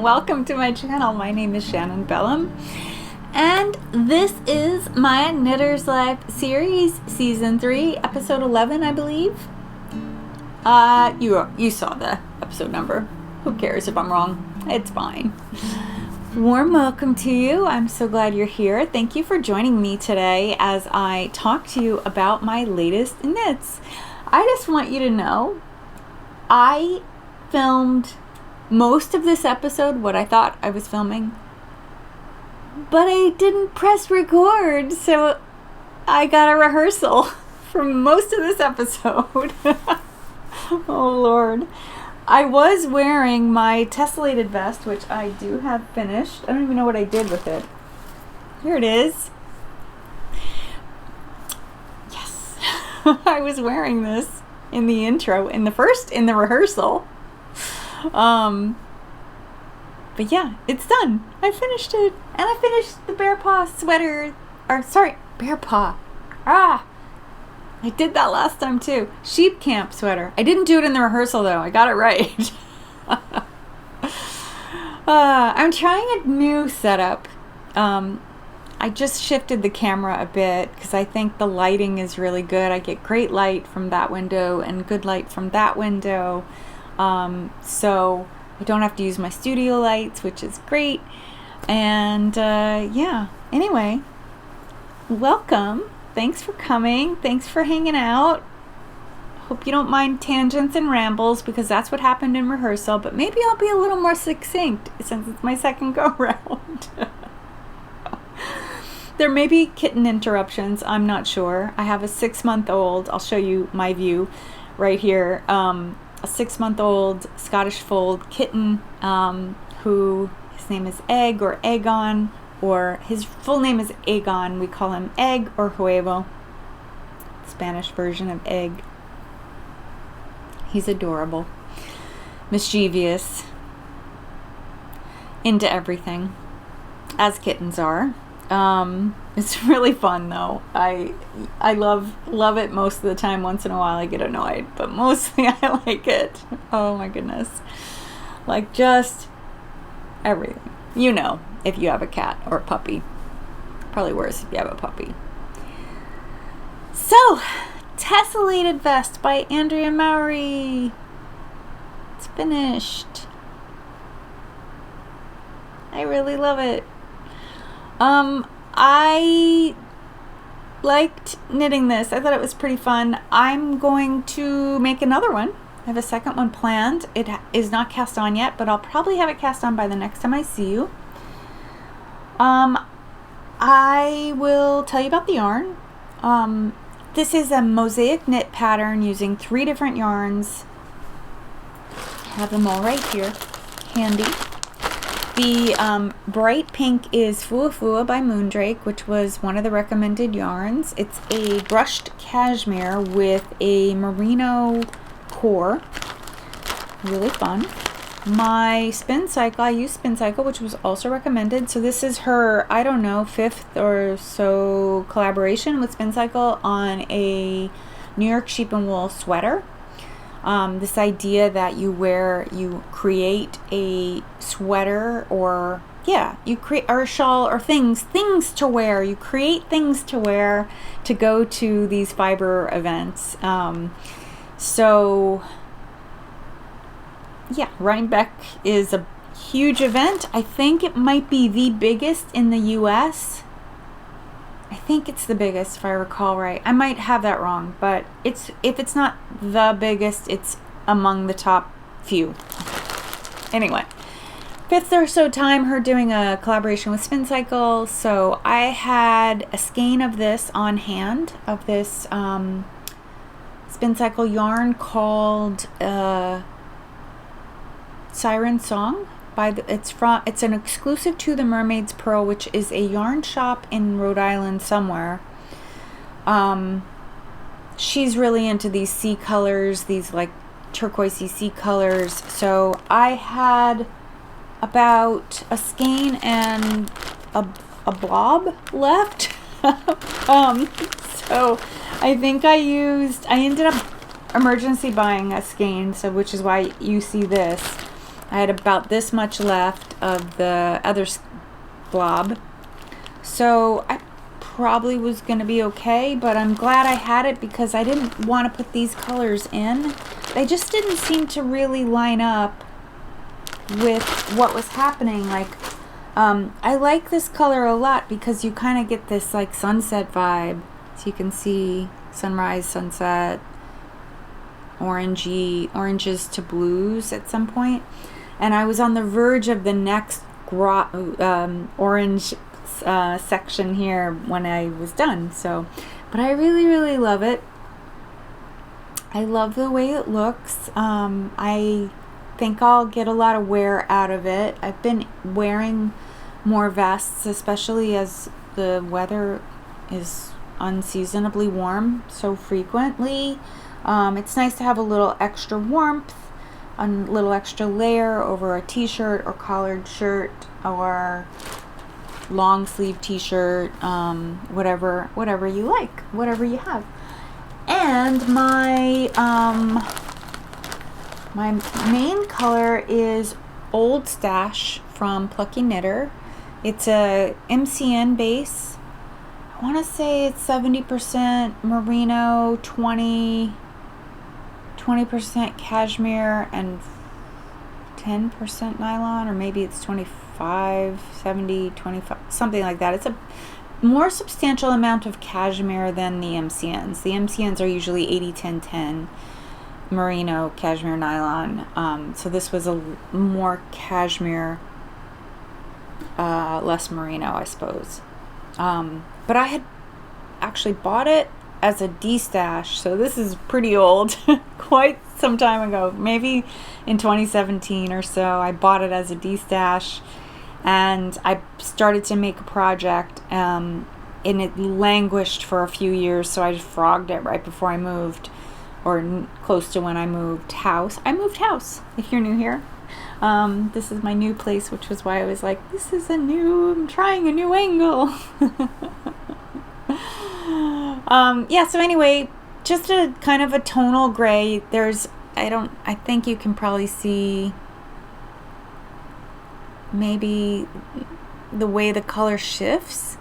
welcome to my channel. My name is Shannon Bellum, and this is my Knitter's Life series, season 3, episode 11, I believe. You saw the episode number. Who cares if I'm wrong? It's fine. Warm welcome to you. I'm so glad you're here. Thank you for joining me today as I talk to you about my latest knits. I just want you to know I filmed most of this episode, what I thought I was filming, but I didn't press record, so I got a rehearsal for most of this episode. Oh Lord. I was wearing my Tessellated vest, which I do have finished. I don't even know what I did with it. Here it is. Yes. I was wearing this in the intro, in the rehearsal. But yeah, it's done. I finished it. And I finished the bear paw sweater. Bear paw. I did that last time too. Sheep camp sweater. I didn't do it in the rehearsal though. I got it right. I'm trying a new setup. I just shifted the camera a bit because I think the lighting is really good. I get great light from that window and good light from that window. So I don't have to use my studio lights, which is great. And yeah, anyway, welcome. Thanks for coming. Thanks for hanging out. Hope you don't mind tangents and rambles because that's what happened in rehearsal, but maybe I'll be a little more succinct since it's my second go round. There may be kitten interruptions. I'm not sure. I have a 6-month-old. I'll show you my view right here. A 6-month-old Scottish fold kitten who his name is Egg or Aegon, or his full name is Aegon. We call him Egg or Huevo, Spanish version of Egg. He's adorable, mischievous, into everything, as kittens are. It's really fun though. I love it most of the time. Once in a while I get annoyed, but mostly I like it. Oh my goodness. Like just everything. You know, if you have a cat or a puppy. Probably worse if you have a puppy. So, Tessellated vest by Andrea Mowry. It's finished. I really love it. I liked knitting this. I thought it was pretty fun. I'm going to make another one. I have a second one planned. It is not cast on yet, but I'll probably have it cast on by the next time I see you. I will tell you about the yarn. This is a mosaic knit pattern using 3 different yarns. I have them all right here, handy. The bright pink is Fua Fua by Moondrake, which was one of the recommended yarns. It's a brushed cashmere with a merino core. Really fun. My spin cycle, I use spin cycle, which was also recommended. So this is her, I don't know, 5th or so collaboration with spin cycle on a New York sheep and wool sweater. This idea that you create a sweater or a shawl or things to wear. You create things to wear to go to these fiber events. So yeah, Rhinebeck is a huge event. I think it might be the biggest in the US. I think it's the biggest if I recall right. I might have that wrong, but if it's not the biggest, it's among the top few. Anyway, 5th or so time her doing a collaboration with Spin Cycle, so I had a skein of this on hand, of this Spin Cycle yarn called Siren Song. It's an exclusive to the Mermaid's Pearl, which is a yarn shop in Rhode Island somewhere. She's really into these sea colors, these like turquoisey sea colors. So I had about a skein and a blob left. So I think I ended up emergency buying a skein, so which is why you see this. I had about this much left of the other blob. So I probably was going to be okay, but I'm glad I had it because I didn't want to put these colors in. They just didn't seem to really line up with what was happening. Like, I like this color a lot because you kind of get this like sunset vibe. So you can see sunrise, sunset, oranges to blues at some point. And I was on the verge of the next orange section here when I was done. So, but I really love it. I love the way it looks. I think I'll get a lot of wear out of it. I've been wearing more vests, especially as the weather is unseasonably warm so frequently. It's nice to have a little extra warmth, a little extra layer over a t-shirt or collared shirt or long sleeve t-shirt, whatever you like, whatever you have. And my main color is Old Stash from Plucky Knitter. It's a MCN base. I want to say it's 70% merino, 20% cashmere, and 10% nylon, or maybe it's 25, 70, 25, something like that. It's a more substantial amount of cashmere than the MCNs. The MCNs are usually 80-10-10, merino, cashmere, nylon. So this was a more cashmere, less merino, I suppose. But I had actually bought it as a D-stash, so this is pretty old, quite some time ago, maybe in 2017 or so. I bought it as a D-stash, and I started to make a project, and it languished for a few years, so I just frogged it right before I moved, or close to when I moved house. I moved house, if you're new here. This is my new place, which was why I was like, I'm trying a new angle. Yeah, so anyway, just a kind of a tonal gray. I think you can probably see maybe the way the color shifts.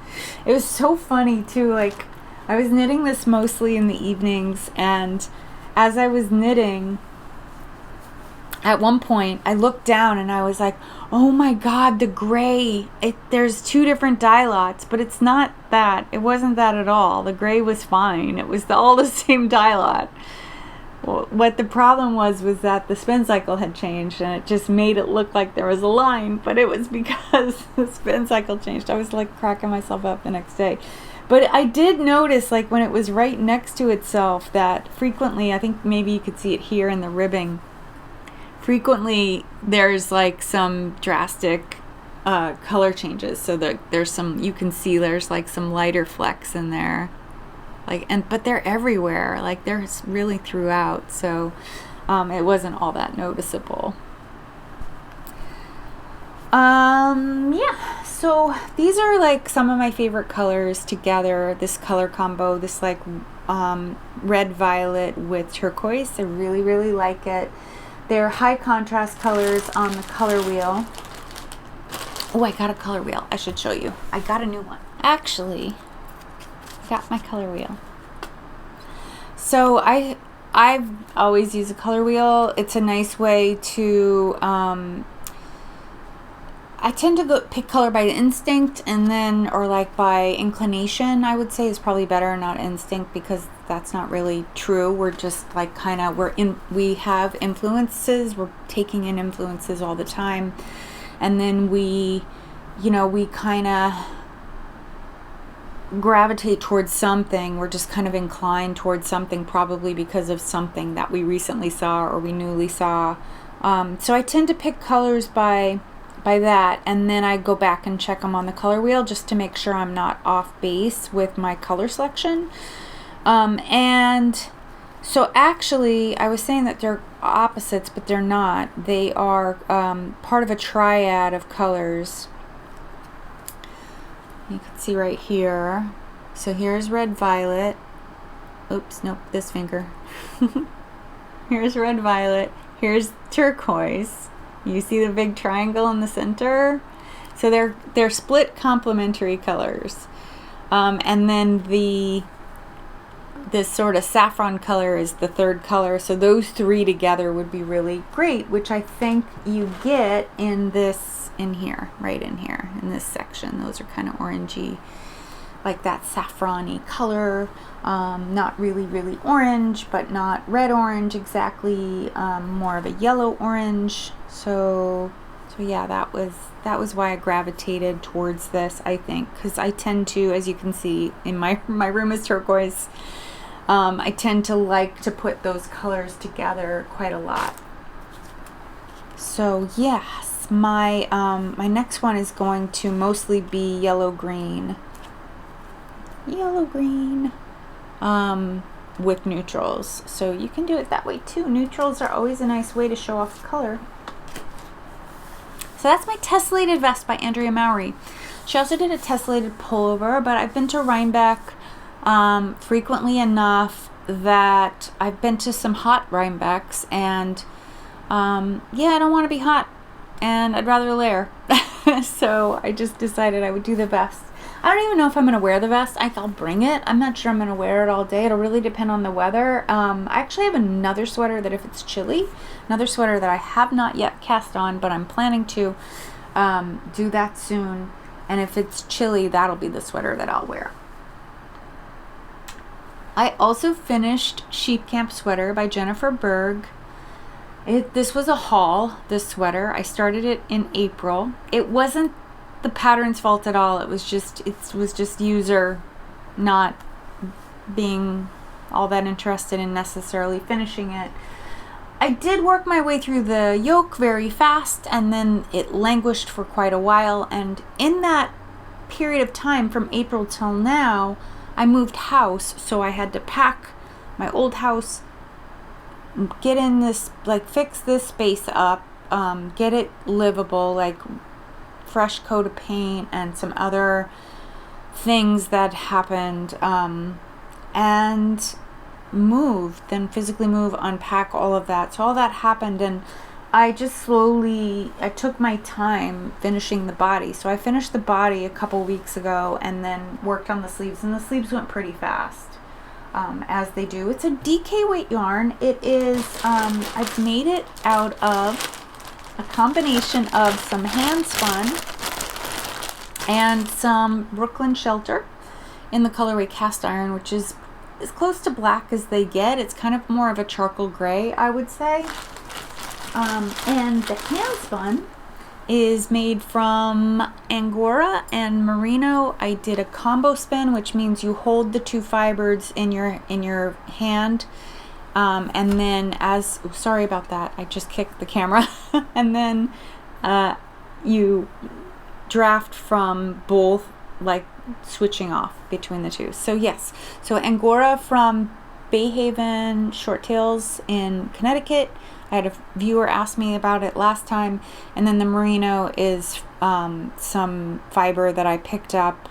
It was so funny too, like I was knitting this mostly in the evenings, and as I was knitting, at one point I looked down and I was like, oh my god, the gray, there's two different dye lots, but it's not that. It wasn't that at all. The gray was fine. It was all the same dye lot. What the problem was that the spin cycle had changed, and it just made it look like there was a line, but it was because the spin cycle changed. I was like cracking myself up the next day. But I did notice, like when it was right next to itself, that frequently, I think maybe you could see it here in the ribbing, frequently there's like some drastic color changes. So there's some, you can see there's like some lighter flecks in there, but they're everywhere, like they're really throughout, so it wasn't all that noticeable. Yeah, so these are like some of my favorite colors together, this color combo, this like red violet with turquoise. I really like it. They're high contrast colors on the color wheel. Oh, I got a color wheel. I should show you. I got a new one. Actually, got my color wheel. So I've always used a color wheel. It's a nice way to, I tend to pick color by instinct, and then, or like by inclination, I would say is probably better, not instinct, because that's not really true. We're just like we have influences, we're taking in influences all the time, and then we kind of gravitate towards something. We're just kind of inclined towards something, probably because of something that we recently saw or we newly saw. So I tend to pick colors by that, and then I go back and check them on the color wheel just to make sure I'm not off base with my color selection. And so actually, I was saying that they're opposites, but they're not. They are part of a triad of colors. You can see right here. So here's red violet. Oops, nope, this finger. Here's red violet. Here's turquoise. You see the big triangle in the center? So they're split complementary colors. And then this sort of saffron color is the third color. So those three together would be really great, which I think you get in this, in here, right in here, in this section. Those are kind of orangey, like that saffron-y color. Not really orange, but not red orange exactly. More of a yellow orange. So yeah, that was why I gravitated towards this, I think, because I tend to, as you can see, in my room is turquoise. I tend to like to put those colors together quite a lot. So yes, my next one is going to mostly be yellow green with neutrals. So you can do it that way too. Neutrals are always a nice way to show off the color. So that's my Tessellated vest by Andrea Mowry. She also did a Tessellated pullover, but I've been to Rhinebeck frequently enough that I've been to some hot Rhinebecks, and yeah, I don't want to be hot, and I'd rather layer. So I just decided I would do the vest. I don't even know if I'm going to wear the vest. I'll bring it. I'm not sure I'm going to wear it all day. It'll really depend on the weather. I actually have another sweater that if it's chilly, another sweater that I have not yet cast on, but I'm planning to do that soon. And if it's chilly, that'll be the sweater that I'll wear. I also finished Sheep Camp Sweater by Jennifer Berg. This was a haul, this sweater. I started it in April. It wasn't the pattern's fault at all. It was just user not being all that interested in necessarily finishing it. I did work my way through the yoke very fast, and then it languished for quite a while, and in that period of time from April till now, I moved house, so I had to pack my old house, get in this, like, fix this space up, get it livable, like fresh coat of paint and some other things that happened, and then physically move, unpack all of that. So all that happened, and I took my time finishing the body. So I finished the body a couple weeks ago and then worked on the sleeves, and the sleeves went pretty fast, as they do. It's a DK weight yarn. It is, I've made it out of a combination of some handspun and some Brooklyn Shelter in the colorway cast iron, which is as close to black as they get. It's kind of more of a charcoal gray, I would say. And the handspun is made from Angora and Merino. I did a combo spin, which means you hold the two fibers in your hand. And then sorry about that, I just kicked the camera. And then you draft from both, like switching off between the two. So yes, so Angora from Bayhaven Short Tails in Connecticut. I had a viewer ask me about it last time. And then the Merino is some fiber that I picked up.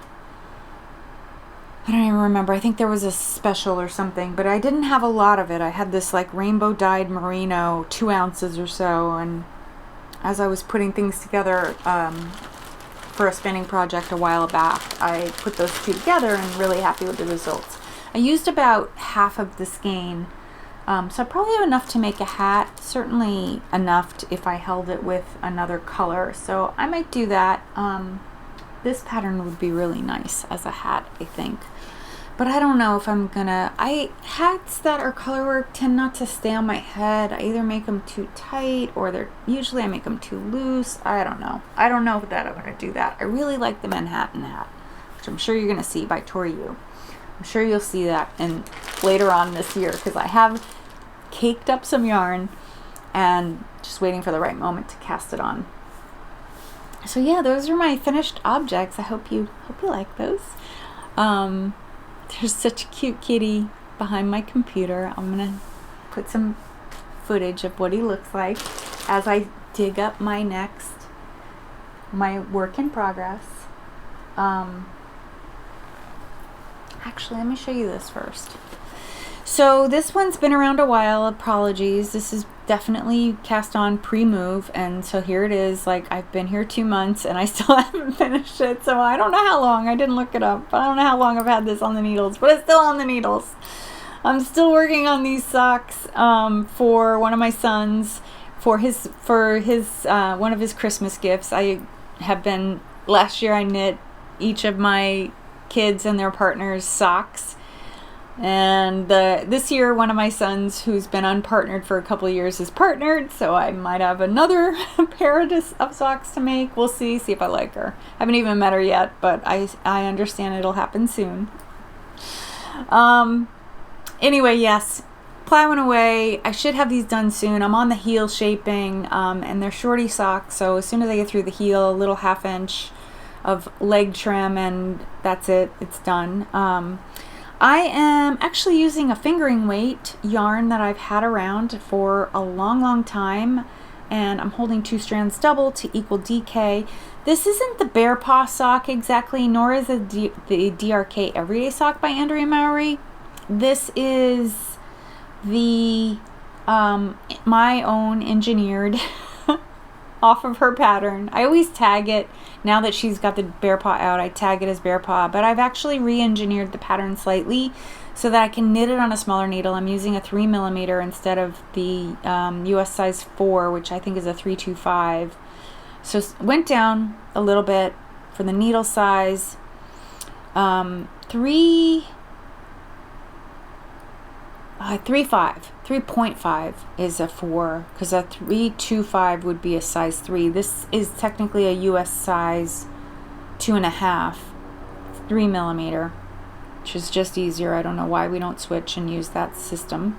I don't even remember. I think there was a special or something, but I didn't have a lot of it. I had this like rainbow dyed merino, 2 ounces or so, and as I was putting things together for a spinning project a while back, I put those two together and really happy with the results. I used about half of the skein, so I probably have enough to make a hat, certainly enough if I held it with another color, so I might do that. This pattern would be really nice as a hat, I think. But I don't know if I'm gonna, hats that are colorwork tend not to stay on my head. I either make them too tight or usually I make them too loose. I don't know. I don't know that I'm gonna do that. I really like the Manhattan hat, which I'm sure you're gonna see by Tori Yu. I'm sure you'll see that later on this year, because I have caked up some yarn and just waiting for the right moment to cast it on. So yeah, those are my finished objects. I hope you like those. There's such a cute kitty behind my computer. I'm gonna put some footage of what he looks like as I dig up my work in progress. Actually, let me show you this first. So this one's been around a while. Apologies. This is definitely cast on pre-move, and so here it is. Like, I've been here 2 months and I still haven't finished it, so I don't know how long. I didn't look it up, but I don't know how long I've had this on the needles, but it's still on the needles. I'm still working on these socks for one of my sons, for his one of his Christmas gifts. Last year I knit each of my kids and their partners socks. And this year, one of my sons, who's been unpartnered for a couple of years, is partnered, so I might have another pair of socks to make. We'll see if I like her. I haven't even met her yet, but I understand it'll happen soon. Anyway, yes, plowing away. I should have these done soon. I'm on the heel shaping, and they're shorty socks, so as soon as I get through the heel, a little 1/2 inch of leg trim, and that's it. It's done. I am actually using a fingering weight yarn that I've had around for a long time, and I'm holding 2 strands double to equal DK. This isn't the Bear Paw sock exactly, nor is it the DRK Everyday sock by Andrea Mowry. This is the my own engineered off of her pattern. I always tag it. Now that she's got the Bear Paw out, I tag it as Bear Paw, but I've actually re-engineered the pattern slightly so that I can knit it on a smaller needle. I'm using a 3mm instead of the US size 4, which I think is a 325. So went down a little bit for the needle size. 3.5 is a 4, because a 325 would be a size 3. This is technically a US size 2.5, 3mm, which is just easier. I don't know why we don't switch and use that system.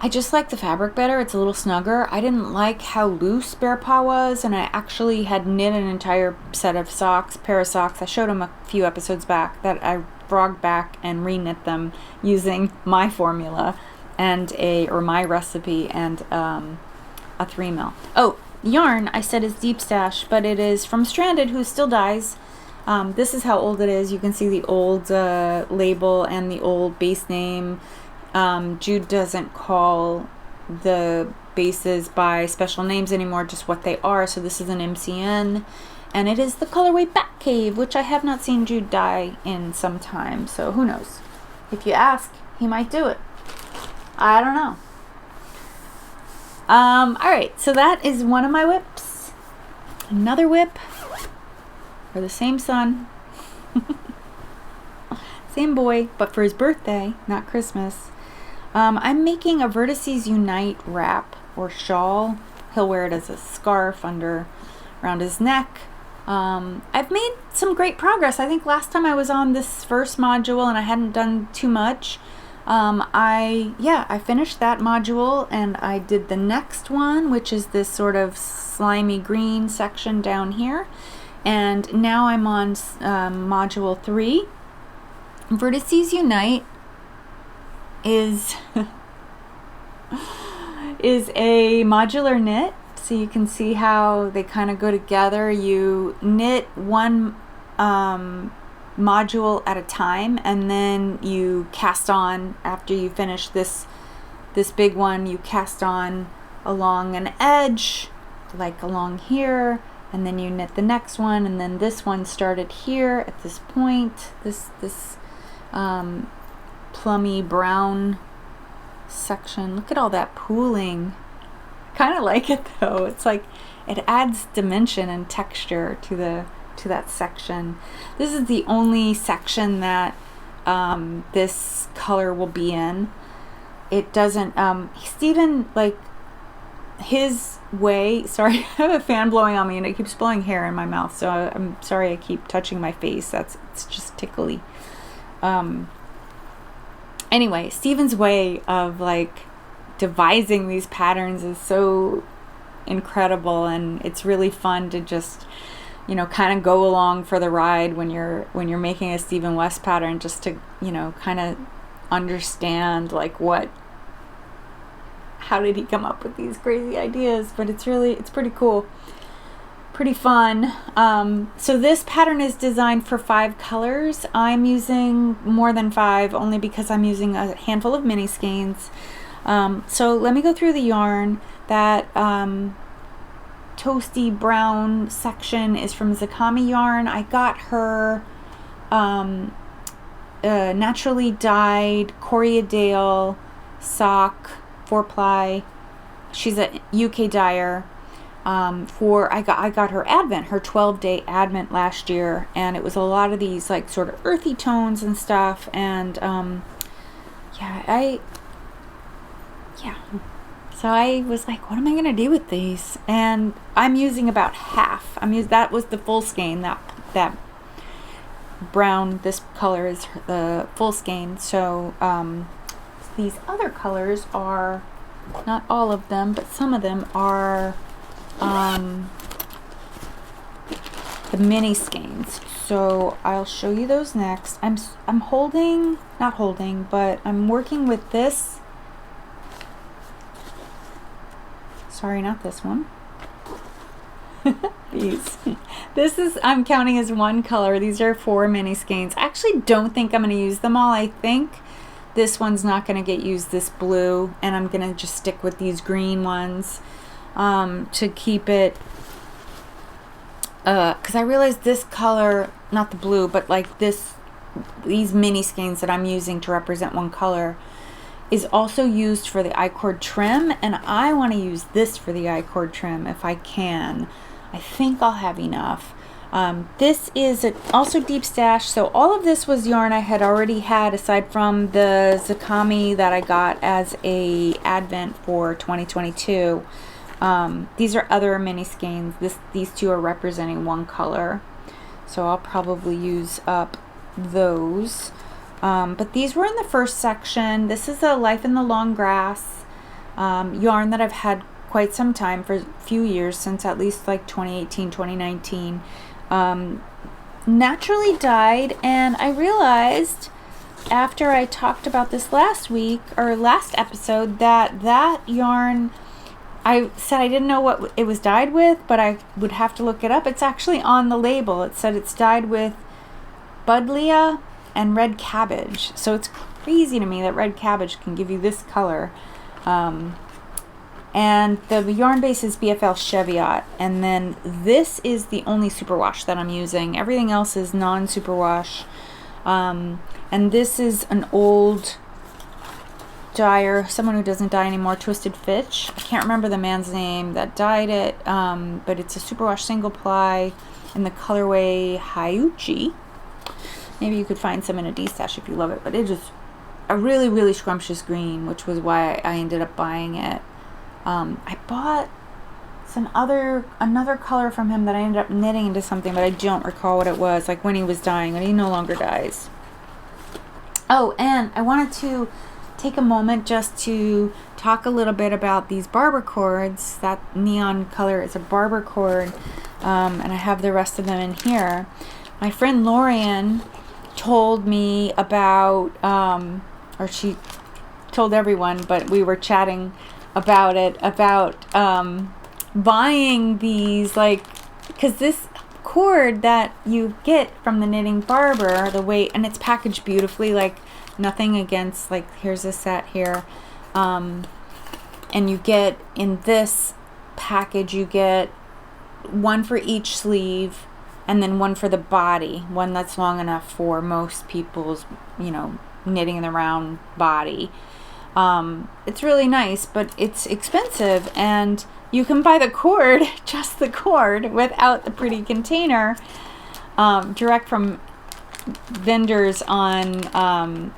I just like the fabric better. It's a little snugger. I didn't like how loose Bear Paw was, and I actually had knit an entire set of pair of socks. I showed them a few episodes back that I frogged back and re-knit them using my formula and my recipe and a 3mm. Oh, yarn I said is Deep Stash, but it is from Stranded, who still dyes. This is how old it is. You can see the old label and the old base name. Jude doesn't call the bases by special names anymore, just what they are. So this is an MCN, and it is the colorway Batcave, which I have not seen Jude dye in some time. So who knows? If you ask, he might do it. I don't know. All right, so that is one of my whips. Another whip for the same son. Same boy, but for his birthday, not Christmas. I'm making a Vertices Unite wrap or shawl. He'll wear it as a scarf around his neck. I've made some great progress. I think last time I was on this first module and I hadn't done too much. I finished that module and I did the next one, which is this sort of slimy green section down here. And now I'm on module 3. Vertices Unite is a modular knit, so you can see how they kind of go together. You knit one module at a time, and then you cast on after you finish this big one. You cast on along an edge, like along here, and then you knit the next one, and then this one started here at this point, this plummy brown section. Look at all that pooling. Kind of like it though. It's like it adds dimension and texture to that section. This is the only section that this color will be in. It doesn't Stephen, like, his way, sorry, I have a fan blowing on me and it keeps blowing hair in my mouth, so I'm sorry I keep touching my face. It's just tickly. Anyway, Stephen's way of like devising these patterns is so incredible, and it's really fun to just, you know, kind of go along for the ride when you're making a Stephen West pattern, just to, you know, kind of understand like how did he come up with these crazy ideas. But it's pretty cool. pretty fun. So this pattern is designed for 5 colors. I'm using more than 5 only because I'm using a handful of mini skeins. So let me go through the yarn. That toasty brown section is from Zakami yarn. I got her naturally dyed Corriedale sock 4-ply. She's a UK dyer. I got her Advent, her 12-day Advent last year, and it was a lot of these like sort of earthy tones and stuff. And so I was like, what am I gonna do with these? And I'm using about half. That was the full skein. That brown, this color is the full skein. So these other colors are, not all of them, but some of them are the mini skeins. So I'll show you those next. I'm working with this. Sorry, not this one. I'm counting as one color. These are 4 mini skeins. I actually don't think I'm going to use them all. I think this one's not going to get used, this blue, and I'm going to just stick with these green ones to keep it, because I realized this color, not the blue, but like these mini skeins that I'm using to represent one color is also used for the I-cord trim, and I want to use this for the I-cord trim if I can. I think I'll have enough. This is also deep stash, so all of this was yarn I had already had aside from the Zakami that I got as a Advent for 2022. These are other mini skeins. These 2 are representing one color, so I'll probably use up those. But these were in the first section. This is a Life in the Long Grass yarn that I've had quite some time, for a few years, since at least like 2018, 2019. Naturally dyed, and I realized after I talked about this last episode that yarn, I said I didn't know what it was dyed with, but I would have to look it up. It's actually on the label. It said it's dyed with Buddleia and red cabbage. So it's crazy to me that red cabbage can give you this color. And the yarn base is BFL Cheviot, and then this is the only superwash that I'm using. Everything else is non-superwash. And this is an old dyer, someone who doesn't dye anymore, Twisted Fitch. I can't remember the man's name that dyed it, but it's a superwash single ply in the colorway Hyuchi. Maybe you could find some in a D-stash if you love it, but it is a really, really scrumptious green, which was why I ended up buying it. I bought another color from him that I ended up knitting into something, but I don't recall what it was, like when he was dying, but he no longer dyes. Oh, and I wanted to take a moment just to talk a little bit about these barber cords. That neon color is a barber cord, and I have the rest of them in here. My friend Lorian told me about, or she told everyone, but we were chatting about it, about buying these, like, because this cord that you get from the Knitting Barber, the weight, and it's packaged beautifully, like nothing against, like, here's a set here, and you get in this package, you get one for each sleeve, and then one for the body, one that's long enough for most people's, knitting in the round body. It's really nice, but it's expensive, and you can buy the cord, just the cord, without the pretty container, direct from vendors on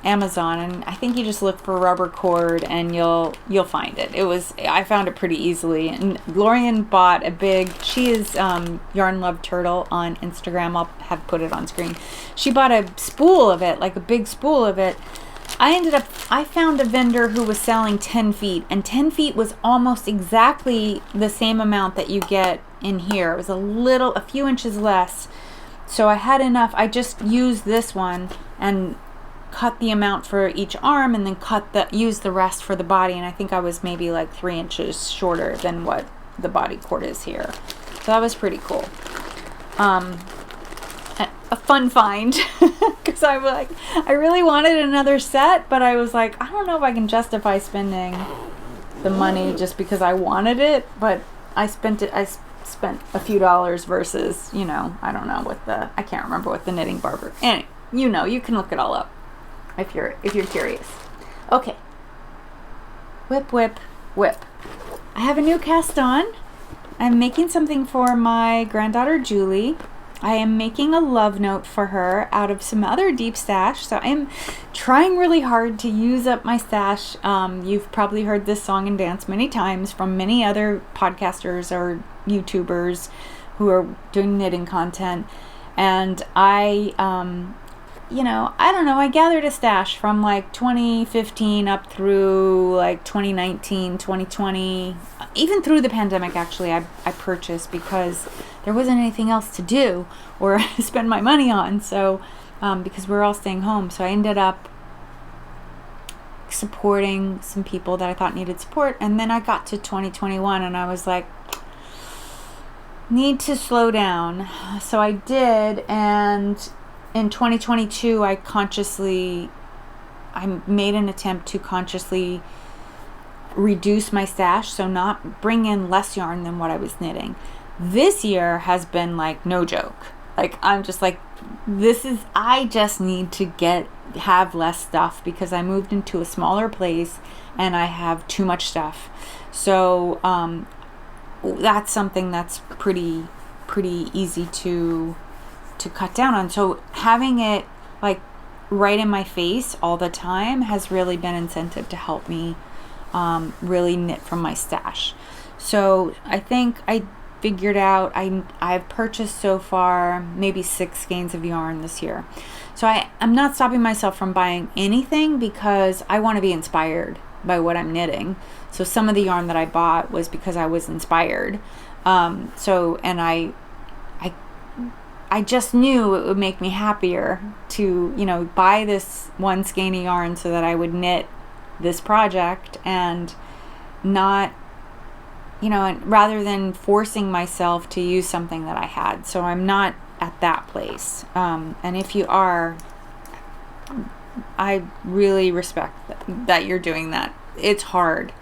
Amazon, and I think you just look for rubber cord and you'll find it. I found it pretty easily, and Lorian bought a big, she is Yarn Love Turtle on Instagram, I'll have put it on screen. She bought a spool of it, like a big spool of it. I found a vendor who was selling 10 feet, and 10 feet was almost exactly the same amount that you get in here. It was a few inches less. So I had enough. I just used this one and cut the amount for each arm, and then used the rest for the body. And I think I was maybe like 3 inches shorter than what the body cord is here. So that was pretty cool. A fun find, because I was like, I really wanted another set, but I was like, I don't know if I can justify spending the money just because I wanted it, but I spent a few dollars versus, you know, I don't know what I can't remember what the knitting barber, anyway, you know, you can look it all up if you're curious. Okay. Whip, whip, whip. I have a new cast on. I'm making something for my granddaughter Julie. I am making a love note for her out of some other deep stash. So I'm trying really hard to use up my stash. You've probably heard this song and dance many times from many other podcasters or YouTubers who are doing knitting content. And I don't know, I gathered a stash from like 2015 up through like 2019, 2020, even through the pandemic. Actually, I purchased because there wasn't anything else to do or spend my money on. So, because we were all staying home. So I ended up supporting some people that I thought needed support. And then I got to 2021 and I was like, need to slow down. So I did, and in 2022, I made an attempt to consciously reduce my stash, so not bring in less yarn than what I was knitting. This year has been like no joke. Like, I'm just like, I just need to have less stuff because I moved into a smaller place and I have too much stuff. So that's something that's pretty easy to cut down on. So having it like right in my face all the time has really been incentive to help me really knit from my stash. So I think I figured out I've purchased so far maybe 6 skeins of yarn this year. So I'm not stopping myself from buying anything because I want to be inspired by what I'm knitting. So some of the yarn that I bought was because I was inspired. I just knew it would make me happier to, you know, buy this 1 skein of yarn so that I would knit this project and not, you know, and rather than forcing myself to use something that I had. So I'm not at that place. And if you are, I really respect that you're doing that. It's hard.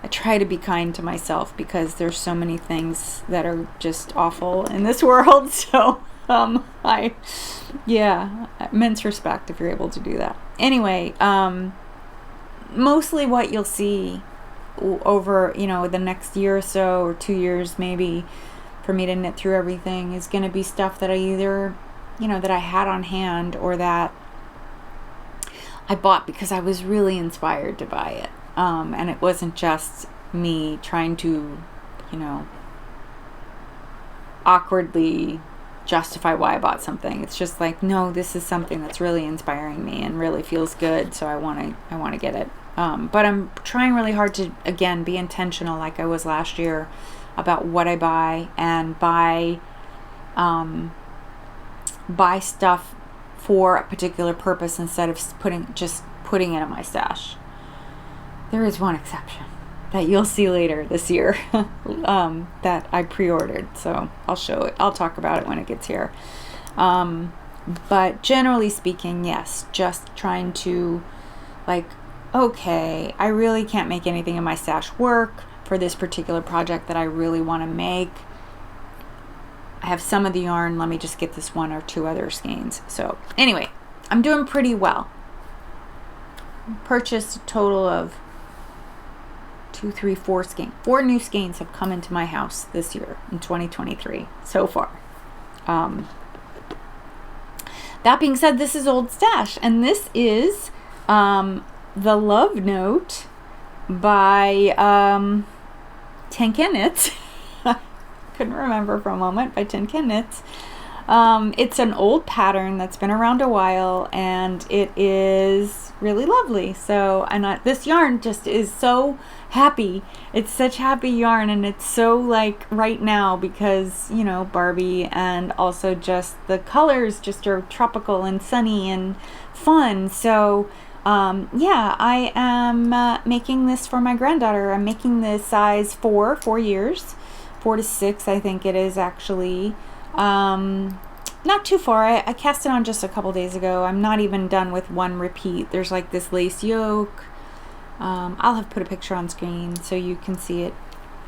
I try to be kind to myself because there's so many things that are just awful in this world. So, immense respect if you're able to do that. Anyway, mostly what you'll see over, you know, the next year or so, or 2 years maybe, for me to knit through everything is going to be stuff that I either, you know, that I had on hand or that I bought because I was really inspired to buy it. And it wasn't just me trying to, you know, awkwardly justify why I bought something. It's just like, no, this is something that's really inspiring me and really feels good, so I want to get it. But I'm trying really hard to, again, be intentional like I was last year about what I buy, and buy stuff for a particular purpose instead of putting it in my stash. There is one exception that you'll see later this year that I pre-ordered. So I'll show it. I'll talk about it when it gets here. But generally speaking, yes, just trying to like, okay, I really can't make anything in my stash work for this particular project that I really want to make. I have some of the yarn. Let me just get this 1 or 2 other skeins. So anyway, I'm doing pretty well. Purchased a total of 2, 3, 4 skeins. 4 new skeins have come into my house this year in 2023 so far. That being said, this is old stash, and this is The Love Note by Tin Can Knits. Couldn't remember for a moment, by Tin Can Knits. It's an old pattern that's been around a while, and it is really lovely. So, and this yarn just is so happy. It's such happy yarn, and it's so like right now because, you know, Barbie, and also just the colors just are tropical and sunny and fun. So I am making this for my granddaughter. I'm making the size 4 years. 4 to 6, I think it is actually. Not too far. I cast it on just a couple days ago. I'm not even done with one repeat. There's like this lace yoke. I'll have put a picture on screen so you can see it.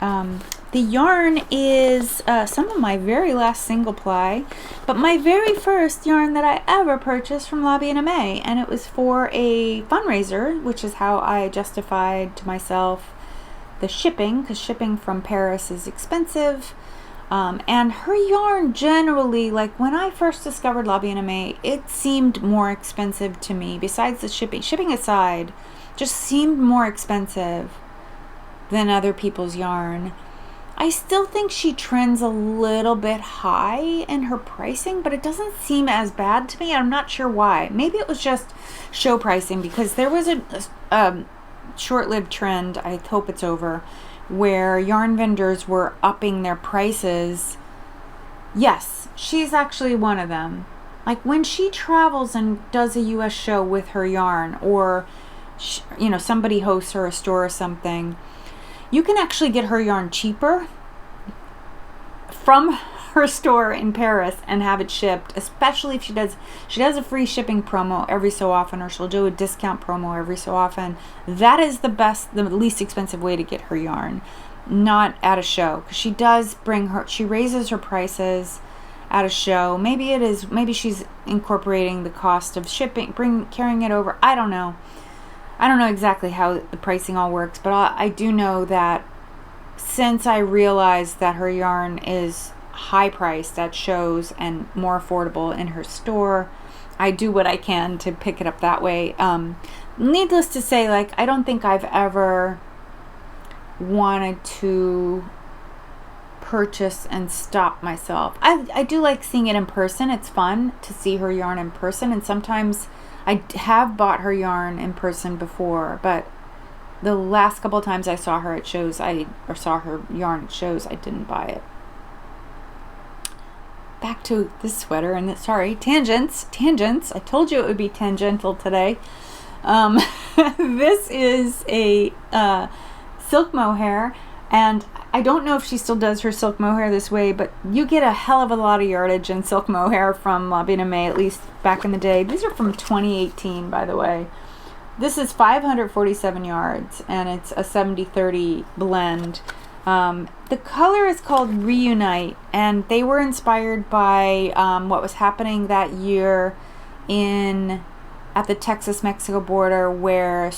The yarn is some of my very last single ply, but my very first yarn that I ever purchased from La Bien Aimée, and it was for a fundraiser, which is how I justified to myself the shipping, because shipping from Paris is expensive. And her yarn generally, like when I first discovered La Bien Aimée, it seemed more expensive to me, besides the shipping aside, just seemed more expensive than other people's yarn. I still think she trends a little bit high in her pricing, but it doesn't seem as bad to me. I'm not sure why. Maybe it was just show pricing, because there was a short-lived trend, I hope it's over, where yarn vendors were upping their prices. Yes, she's actually one of them. Like when she travels and does a US show with her yarn, or you know, somebody hosts her a store or something, you can actually get her yarn cheaper from her store in Paris and have it shipped, especially if she does a free shipping promo every so often, or she'll do a discount promo every so often. That is the least expensive way to get her yarn, not at a show, because she raises her prices at a show. Maybe she's incorporating the cost of shipping, carrying it over. I don't know exactly how the pricing all works, but I do know that since I realized that her yarn is high priced at shows and more affordable in her store, I do what I can to pick it up that way. Needless to say, like, I don't think I've ever wanted to purchase and stop myself. I do like seeing it in person. It's fun to see her yarn in person, and sometimes I have bought her yarn in person before, but the last couple of times I saw her at shows, saw her yarn at shows, I didn't buy it. Back to this sweater, and sorry, tangents. I told you it would be tangential today. This is a silk mohair, and I don't know if she still does her silk mohair this way, but you get a hell of a lot of yardage in silk mohair from La Bien Aimée, at least back in the day. These are from 2018, by the way. This is 547 yards, and it's a 70-30 blend. The color is called Reunite, and they were inspired by what was happening that year at the Texas-Mexico border, where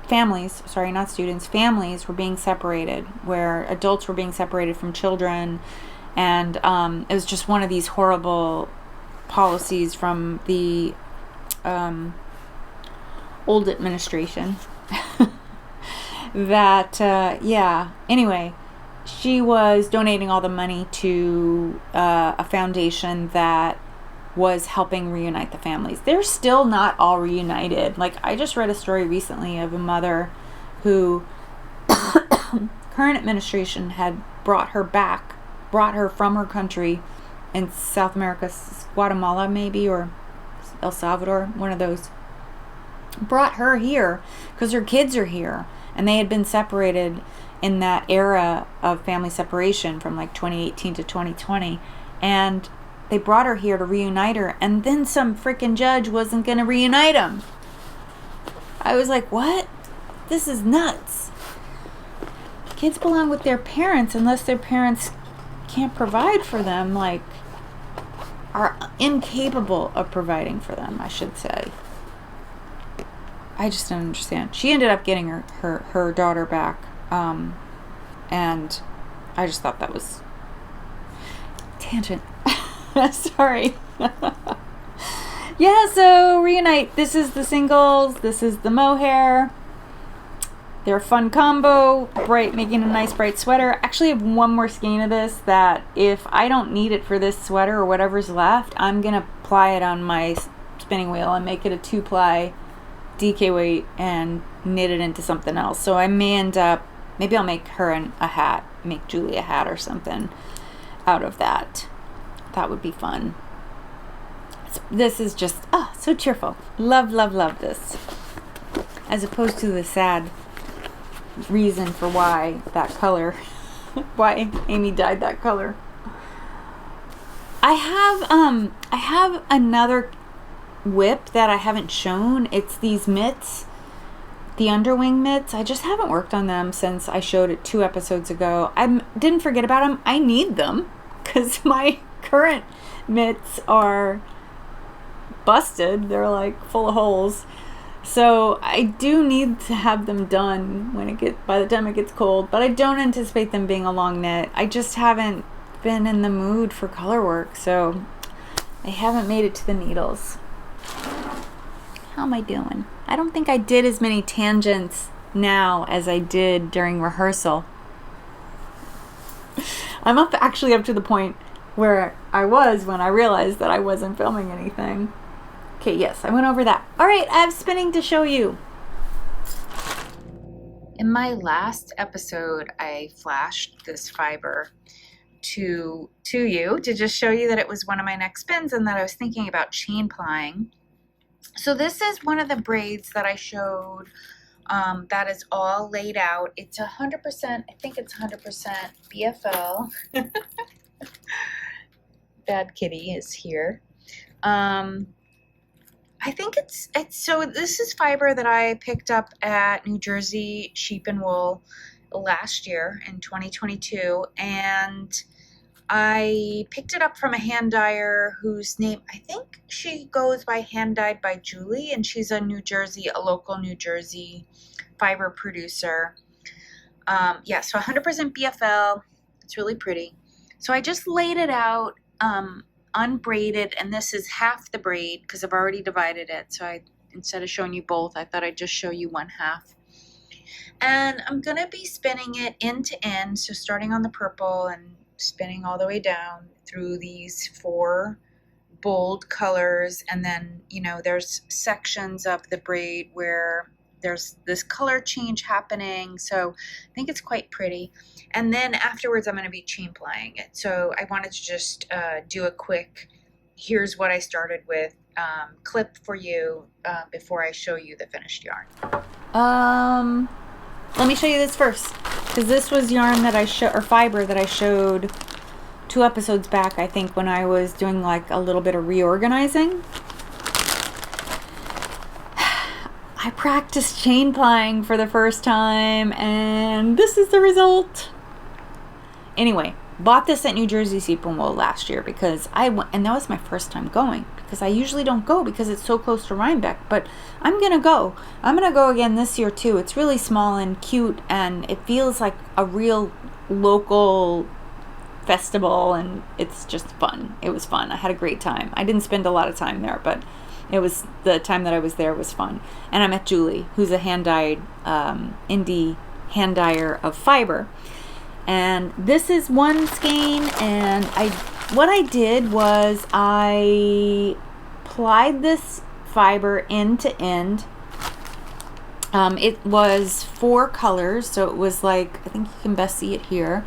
families were being separated, where adults were being separated from children, and it was just one of these horrible policies from the old administration. Anyway, she was donating all the money to a foundation that was helping reunite the families. They're still not all reunited. Like, I just read a story recently of a mother who current administration had brought her from her country in South America, Guatemala maybe, or El Salvador, one of those, brought her here because her kids are here, and they had been separated in that era of family separation from like 2018 to 2020, and they brought her here to reunite her, and then some freaking judge wasn't going to reunite them. I was like, what? This is nuts. Kids belong with their parents unless their parents can't provide for them, like, are incapable of providing for them, I should say. I just don't understand. She ended up getting her daughter back, and I just thought that was tangent. Sorry. Yeah, so Reunite. This is the singles. This is the mohair. They're a fun combo. Making a nice bright sweater. Actually, I have one more skein of this that if I don't need it for this sweater or whatever's left, I'm going to ply it on my spinning wheel and make it a 2-ply DK weight and knit it into something else. So I may end up, maybe I'll make her a hat, make Julie a hat or something out of that. That would be fun. This is just, so cheerful. Love, love, love this. As opposed to the sad reason for why that color why Amy dyed that color. I have another whip that I haven't shown. It's these mitts, the underwing mitts. I just haven't worked on them since I showed it 2 episodes ago. I didn't forget about them. I need them because my current mitts are busted. They're like full of holes. So I do need to have them done by the time it gets cold, but I don't anticipate them being a long knit. I just haven't been in the mood for color work, so I haven't made it to the needles. How am I doing? I don't think I did as many tangents now as I did during rehearsal. I'm actually up to the point where I was when I realized that I wasn't filming anything. Okay, yes, I went over that. All right, I have spinning to show you. In my last episode, I flashed this fiber to you to just show you that it was one of my next spins and that I was thinking about chain plying. So this is one of the braids that I showed that is all laid out. It's 100%, I think it's 100% BFL. Bad Kitty is here. I think it's so this is fiber that I picked up at New Jersey Sheep and Wool last year in 2022, and I picked it up from a hand dyer whose name, I think she goes by Hand Dyed by Julie, and she's a local New Jersey fiber producer. Yeah, so 100% BFL. It's really pretty. So I just laid it out unbraided, and this is half the braid because I've already divided it. So instead of showing you both, I thought I'd just show you one half. And I'm going to be spinning it end to end, so starting on the purple and spinning all the way down through these 4 bold colors, and then, you know, there's sections of the braid where there's this color change happening, so I think it's quite pretty. And then afterwards I'm going to be chain plying it. So I wanted to just do a quick, here's what I started with clip for you before I show you the finished yarn. Let me show you this first, because this was yarn that fiber that I showed 2 episodes back, I think, when I was doing like a little bit of reorganizing. I practiced chain plying for the first time, and this is the result. Anyway, bought this at New Jersey Sheep and Wool last year because and that was my first time going, because I usually don't go because it's so close to Rhinebeck, but I'm gonna go. I'm gonna go again this year too. It's really small and cute, and it feels like a real local festival, and it's just fun. It was fun. I had a great time. I didn't spend a lot of time there, but the time that I was there was fun. And I met Julie, who's a hand-dyed indie hand dyer of fiber. And this is one skein, and what I did was I plied this fiber end to end. It was 4 colors, so it was like, I think you can best see it here,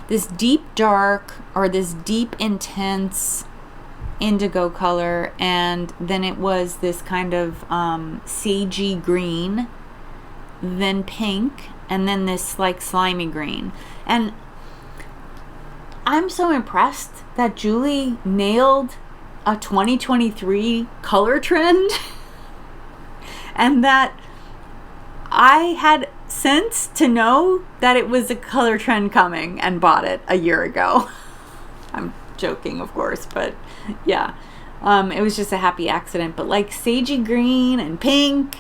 this deep dark, or this deep intense indigo color, and then it was this kind of sagey green, then pink, and then this like slimy green. And I'm so impressed that Julie nailed a 2023 color trend and that I had sense to know that it was a color trend coming and bought it a year ago. I'm joking, of course, but yeah, it was just a happy accident. But like sagey green and pink,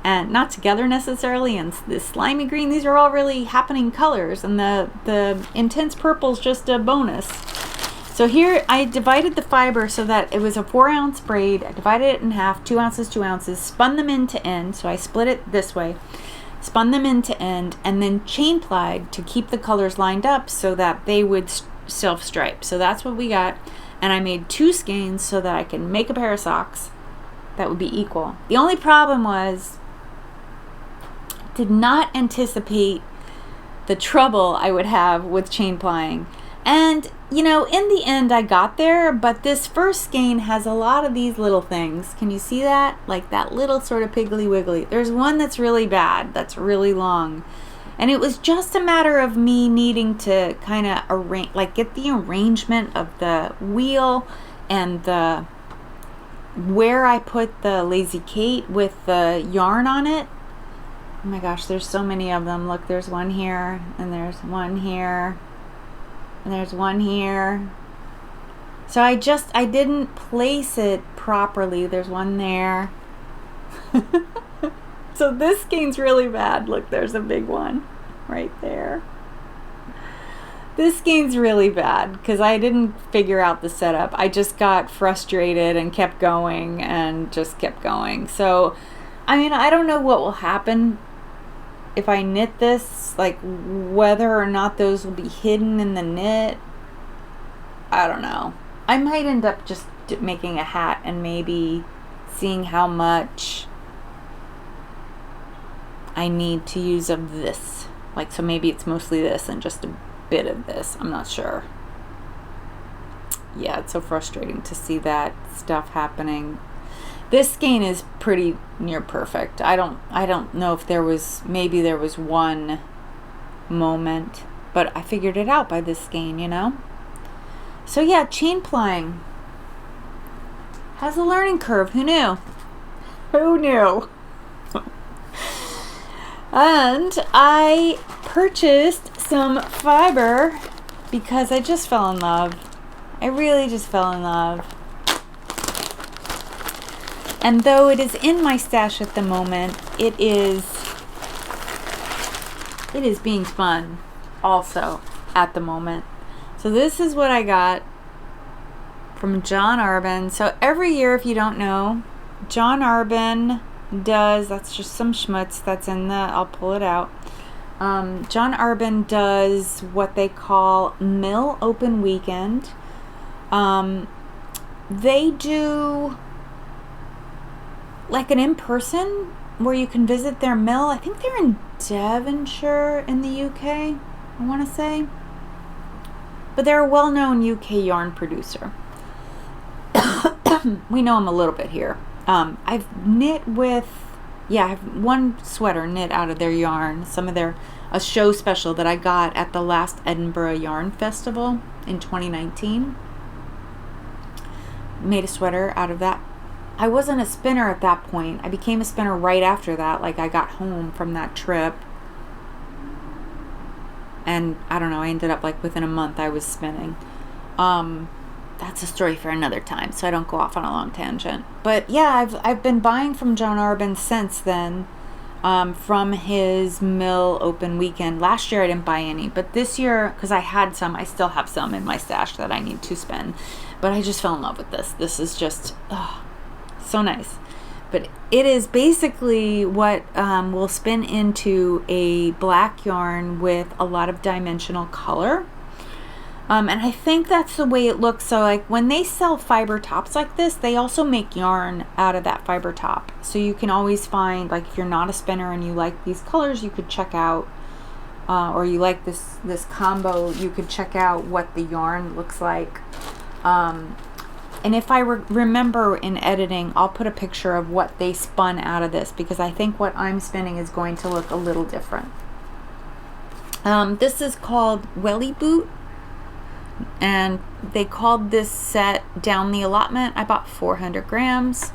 and not together necessarily, and this slimy green, these are all really happening colors, and the intense purple is just a bonus. So here I divided the fiber so that it was a 4-ounce braid. I divided it in half, 2 ounces, 2 ounces, spun them end to end. So I split it this way, spun them end to end, and then chain plied to keep the colors lined up so that they would self-stripe. So that's what we got. And I made 2 skeins so that I can make a pair of socks that would be equal. The only problem was, did not anticipate the trouble I would have with chain plying. And, you know, in the end I got there, but this first skein has a lot of these little things. Can you see that? Like that little sort of piggly wiggly. There's one that's really bad, that's really long. And it was just a matter of me needing to kind of arrange, like get the arrangement of the wheel and the where I put the Lazy Kate with the yarn on it. Oh my gosh, there's so many of them. Look, there's one here, and there's one here, and there's one here. So I didn't place it properly. There's one there. So this skein's really bad. Look, there's a big one right there. This skein's really bad because I didn't figure out the setup. I just got frustrated and kept going and just kept going. So, I mean, I don't know what will happen if I knit this, like whether or not those will be hidden in the knit. I don't know. I might end up just making a hat and maybe seeing how much I need to use of this. Like, so maybe it's mostly this and just a bit of this. I'm not sure. Yeah, it's so frustrating to see that stuff happening. This skein is pretty near perfect. I don't know if maybe there was one moment, but I figured it out by this skein, you know? So yeah, chain plying has a learning curve. Who knew? Who knew? And I purchased some fiber because I just fell in love. I really just fell in love. And though it is in my stash at the moment, it is being spun also at the moment. So this is what I got from John Arbon. So every year, if you don't know, John Arbon does, that's just some schmutz that's in the, I'll pull it out. John Arbon does what they call Mill Open Weekend. They do like an in-person where you can visit their mill. I think they're in Devonshire in the UK, I want to say. But they're a well-known UK yarn producer. We know them a little bit here. I've knit with, I have one sweater knit out of their yarn, a show special that I got at the last Edinburgh Yarn Festival in 2019. Made a sweater out of that. I wasn't a spinner at that point. I became a spinner right after that. Like, I got home from that trip. And I don't know, I ended up like within a month I was spinning. That's a story for another time, so I don't go off on a long tangent. But yeah, I've been buying from John Arbon since then, from his Mill Open Weekend. Last year I didn't buy any, but this year, because I had some, I still have some in my stash that I need to spin. But I just fell in love with this. This is just so nice. But it is basically what will spin into a black yarn with a lot of dimensional color. And I think that's the way it looks. So like when they sell fiber tops like this, they also make yarn out of that fiber top. So you can always find, like, if you're not a spinner and you like these colors, you could check out, or you like this combo, you could check out what the yarn looks like. And if I remember in editing, I'll put a picture of what they spun out of this, because I think what I'm spinning is going to look a little different. This is called Welly Boot, and they called this set Down the Allotment. I bought 400 grams,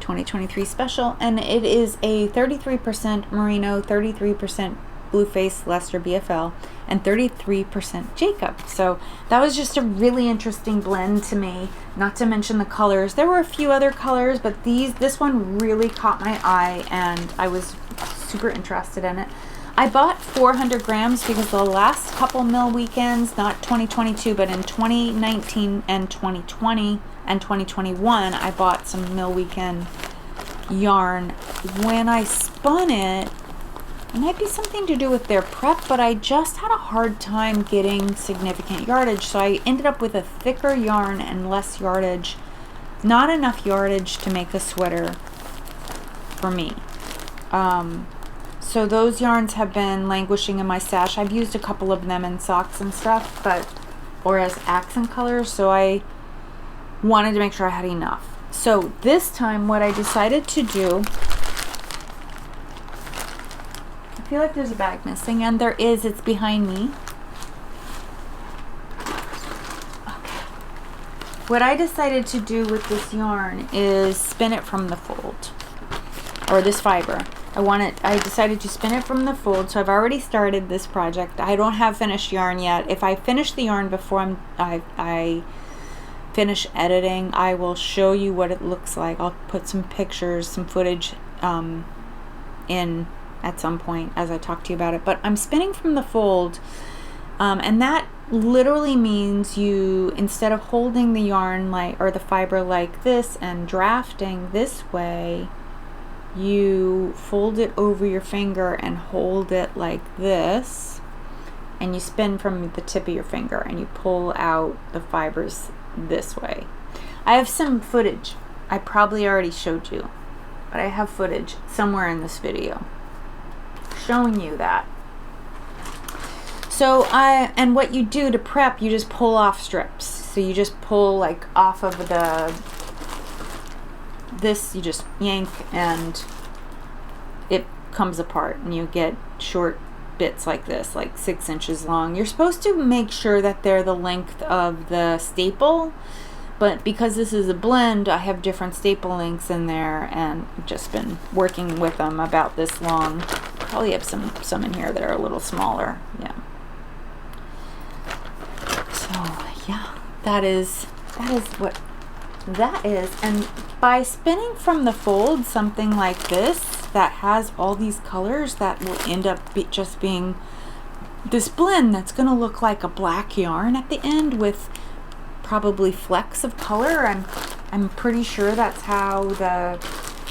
2023 special, and it is a 33% merino, 33% Blueface Leicester BFL, and 33% Jacob. So that was just a really interesting blend to me, not to mention the colors. There were a few other colors, but this one really caught my eye and I was super interested in it. I bought 400 grams because the last couple mill weekends, not 2022, but in 2019 and 2020 and 2021, I bought some mill weekend yarn. When I spun it might be something to do with their prep, but I just had a hard time getting significant yardage, so I ended up with a thicker yarn and less yardage. Not enough yardage to make a sweater for me. So those yarns have been languishing in my stash. I've used a couple of them in socks and stuff, or as accent colors, so I wanted to make sure I had enough. So this time what I decided to do, feel like there's a bag missing, and there is. It's behind me. Okay. What I decided to do with this yarn is spin it from the fold, or this fiber. I decided to spin it from the fold, so I've already started this project. I don't have finished yarn yet. If I finish the yarn before I finish editing, I will show you what it looks like. I'll put some pictures, some footage in at some point as I talk to you about it. But I'm spinning from the fold, and that literally means you, instead of holding the yarn or the fiber like this and drafting this way, you fold it over your finger and hold it like this, and you spin from the tip of your finger and you pull out the fibers this way. I have some footage. I probably already showed you, but I have footage somewhere in this video showing you that. So and what you do to prep, you just pull off strips. So you just pull like off of this, you just yank and it comes apart, and you get short bits like this, like 6 inches long. You're supposed to make sure that they're the length of the staple, but because this is a blend, I have different staple lengths in there, and I've just been working with them about this long. Probably have some in here that are a little smaller. Yeah. So yeah, that is what that is. And by spinning from the fold something like this that has all these colors, that will end up just being this blend that's going to look like a black yarn at the end with probably flecks of color. I'm pretty sure that's how the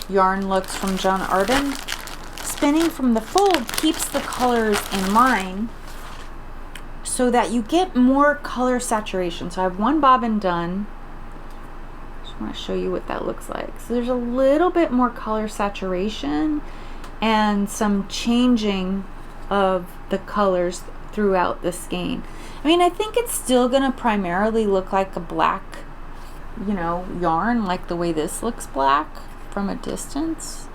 yarn looks from John Arbon. Spinning from the fold keeps the colors in line so that you get more color saturation. So I have one bobbin done. I want to show you what that looks like. So there's a little bit more color saturation and some changing of the colors throughout the skein. I mean, I think it's still going to primarily look like a black, yarn, like the way this looks black from a distance.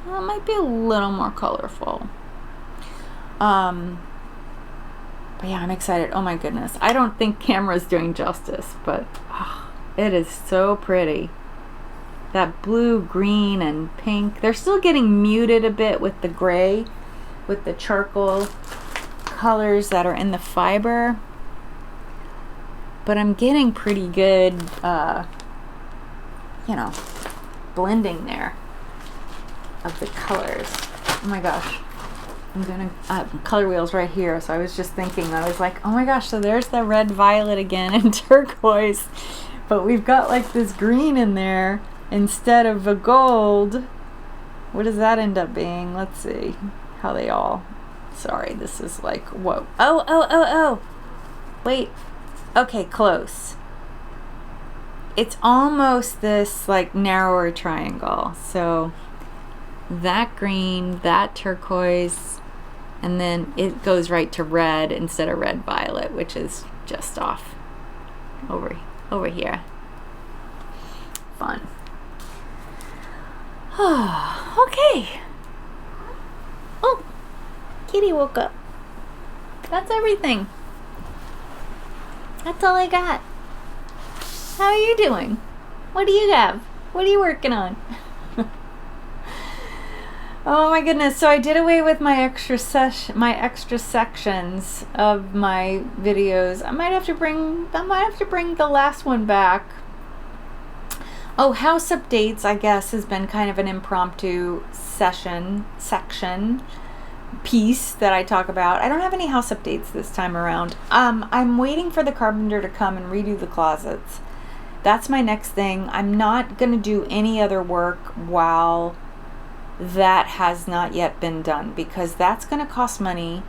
Well, it might be a little more colorful. But yeah, I'm excited. Oh my goodness. I don't think camera's doing justice, but it is so pretty. That blue, green, and pink. They're still getting muted a bit with the gray, with the charcoal colors that are in the fiber. But I'm getting pretty good, blending there of the colors. Oh my gosh. I'm gonna color wheels right here. So I was just thinking, I was like, oh my gosh, so there's the red, violet again, and turquoise. But we've got like this green in there instead of a gold. What does that end up being? Let's see how they all. Sorry, this is like, whoa. Oh. Wait. Okay, close. It's almost this like narrower triangle. So that green, that turquoise, and then it goes right to red instead of red violet, which is just off over here. Fun. Okay. Oh, kitty woke up. That's everything. That's all I got. How are you doing? What do you have? What are you working on? Oh my goodness, so I did away with my extra sections of my videos. I might have to bring the last one back. Oh, house updates, I guess, has been kind of an impromptu section piece that I talk about. I don't have any house updates this time around. I'm waiting for the carpenter to come and redo the closets. That's my next thing. I'm not going to do any other work while that has not yet been done, because that's going to cost money,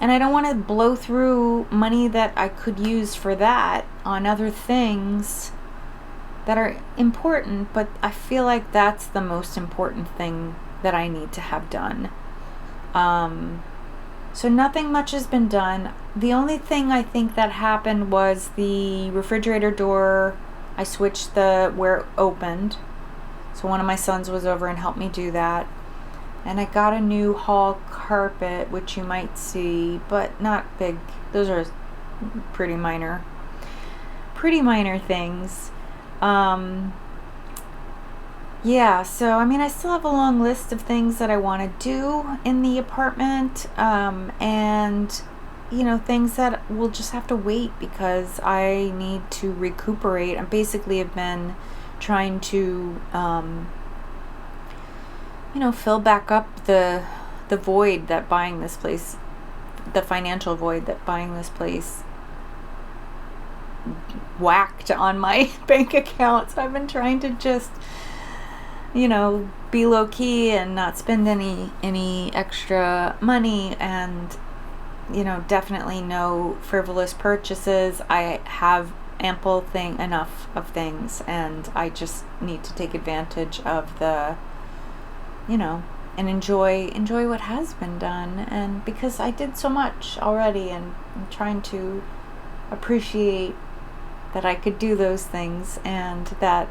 and I don't want to blow through money that I could use for that on other things that are important, but I feel like that's the most important thing that I need to have done. So nothing much has been done. The only thing I think that happened was the refrigerator door. I switched where it opened. So one of my sons was over and helped me do that. And I got a new hall carpet, which you might see, but not big. Those are pretty minor things. Yeah, so I mean, I still have a long list of things that I want to do in the apartment, and you know, things that will just have to wait because I need to recuperate. I basically have been trying to you know, fill back up the void that buying this place, the financial void that buying this place whacked on my bank account. So I've been trying to just, you know, be low key and not spend any extra money, and you know, definitely no frivolous purchases. I have enough of things, and I just need to take advantage of the, you know, and enjoy what has been done. And because I did so much already, and I'm trying to appreciate that I could do those things, and that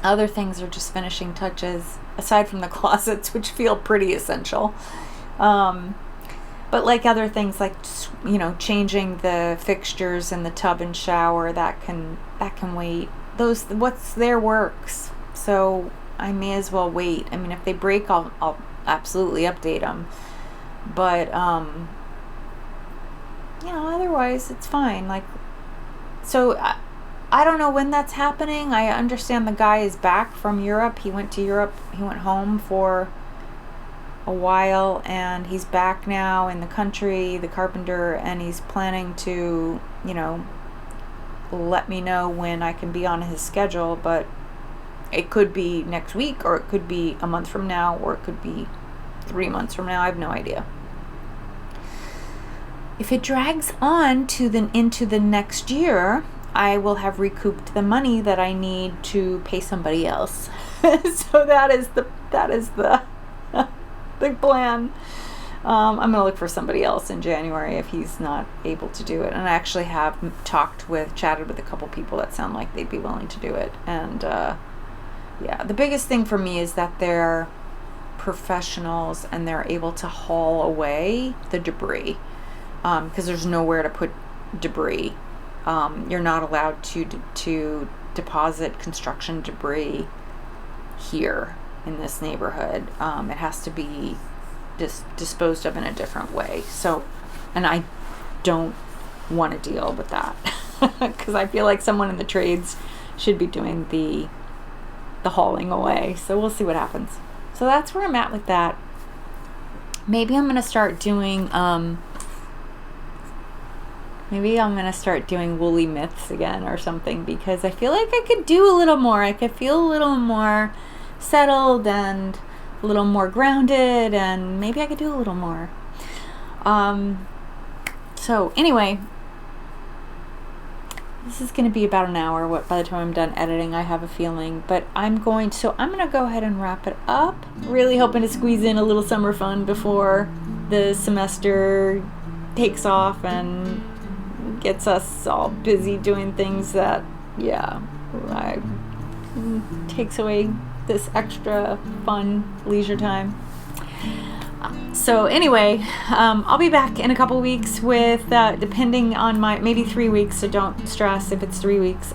other things are just finishing touches aside from the closets, which feel pretty essential. But like other things, like, you know, changing the fixtures in the tub and shower, that can wait. What's there works. So I may as well wait. I mean, if they break, I'll absolutely update them. But you know, otherwise it's fine. Like, so I don't know when that's happening. I understand the guy is back from Europe. He went to Europe. He went home for a while, and he's back now in the country, the carpenter, and he's planning to, you know, let me know when I can be on his schedule. But it could be next week, or it could be a month from now, or it could be 3 months from now. I have no idea. If it drags on into the next year, I will have recouped the money that I need to pay somebody else. So that is the the plan. I'm going to look for somebody else in January if he's not able to do it. And I actually have chatted with a couple people that sound like they'd be willing to do it. And yeah, the biggest thing for me is that they're professionals and they're able to haul away the debris, because there's nowhere to put debris. You're not allowed to deposit construction debris here in this neighborhood. It has to be disposed of in a different way. So, and I don't want to deal with that because I feel like someone in the trades should be doing the hauling away. So we'll see what happens. So that's where I'm at with that. Maybe I'm gonna start doing woolly myths again or something, because I feel like I could do a little more. I could feel a little more settled and a little more grounded, and maybe I could do a little more. So anyway, this is going to be about an hour by the time I'm done editing, I have a feeling. But I'm going to go ahead and wrap it up. Really hoping to squeeze in a little summer fun before the semester takes off and gets us all busy doing things that, takes away this extra fun leisure time. So anyway, I'll be back in a couple weeks with, depending on maybe 3 weeks, so don't stress if it's 3 weeks,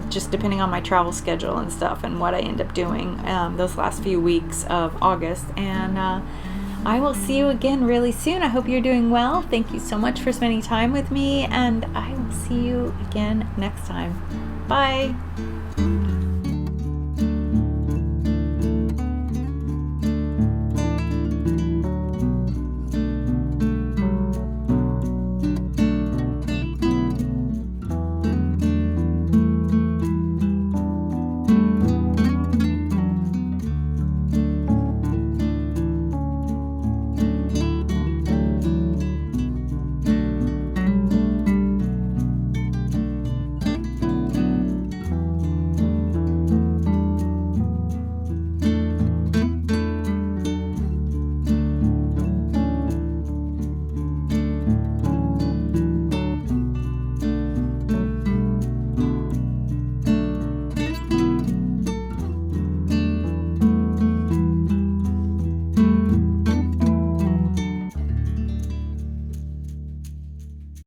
just depending on my travel schedule and stuff and what I end up doing those last few weeks of August. And I will see you again really soon. I hope you're doing well. Thank you so much for spending time with me, and I will see you again next time. Bye.